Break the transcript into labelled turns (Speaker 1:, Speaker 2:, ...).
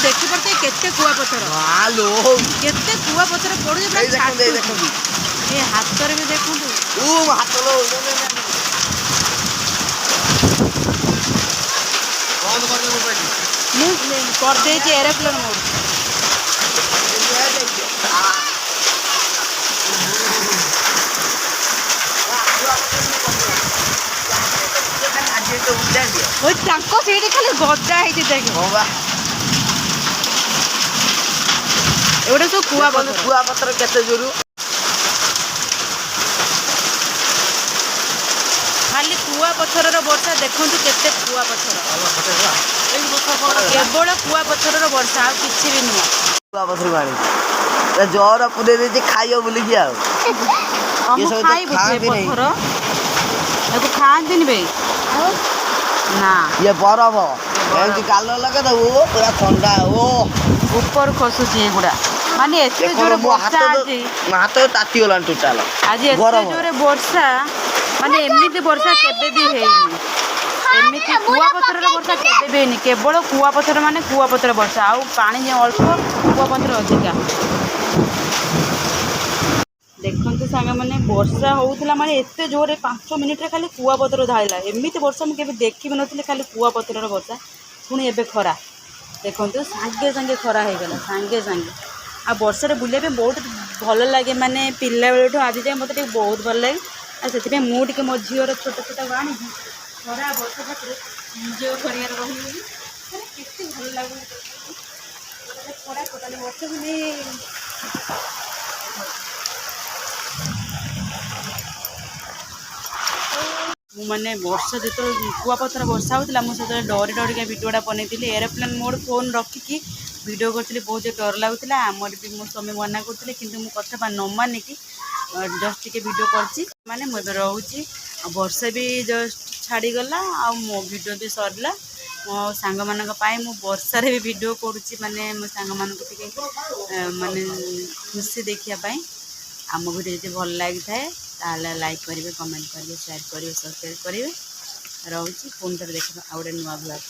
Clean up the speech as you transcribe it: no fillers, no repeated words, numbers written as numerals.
Speaker 1: देखि पड़ते केते कुआ पत्थर
Speaker 2: हालो
Speaker 1: केते कुआ पत्थर पड़ू जे ये हाथ रे भी देखु
Speaker 2: हाथ लो
Speaker 1: कर दे एरोप्लेन मोड खाली गदा है एवढे सब कुआ
Speaker 2: पत्र केते जोरु
Speaker 1: खाली कुआ पत्थर वर्षा देखु केते कुआ पत्थर केवल कुआ पत्थर वर्षा आ किछि भी नुह
Speaker 2: कुआ पत्थर बाणी जर पुदे दे खाइयो बोली कि
Speaker 1: हम खाई पत्थर एको खाते नहीं भाई ना
Speaker 2: ये बरफ एमती गाल लगे तो वो पूरा ठंडा ओ
Speaker 1: ऊपर खसुची एगुड़ा माने एते जोरे वर्षा आज
Speaker 2: हाथ ताती गला टोटाल
Speaker 1: आज एते जोरे वर्षा माने एमिति वर्षा केबे भी हेइनी एमिति कुआ पत्थर वर्षा केबे भी हेइनी केवल कुआ पत्थर माने कुआ पत्थर वर्षा आ पानी जे अल्प कुआ पत्थर अधिका देखते सांग मैंने वर्षा होता माने एते जोरे 5 मिनिट रे खाली कुआ पत्थर धाइला एमिति वर्षा मुझे देखी भी नथिले खाली कुआ पत्थर वर्षा पुणी एबे खरा देखते सांगे सांगे खरा हो गला सांगे सांगे आ वर्षा बुलिया पे बहुत भल लगे माने पिला बेलू आज जाए मत बहुत भल लगे आ से मुझे मो झीर छोट छोट आनी खरा वर्षा पाखे एंजय कर भल लगे खरा टोटाल वर्षा भी मैंने वर्षा जो कुआ पत्थर वर्षा होता मुझे डरी डरिका भिडियोटा बनई एरोप्लेन मोड फोन रखिकी वीडियो करी बहुत डर लगुला आमर भी मो स्वामी मना करते कि कथा न मानिकी जस्ट टे वीडियो कर मुझे रोचे वर्षा भी जस्ट छाड़गला आ मो वीडियो भी सरला मो सांग मान वर्षार भी वीडियो करुच्ची माने मो सांग मान माने खुशी देखापी आम वीडियो जो भल लगी था लाइक करेंगे कमेंट करेंगे शेयर करेंगे सब्सक्राइब करेंगे रोचे पुणी थे देखा आउ गोटे नुआ ब्लॉग।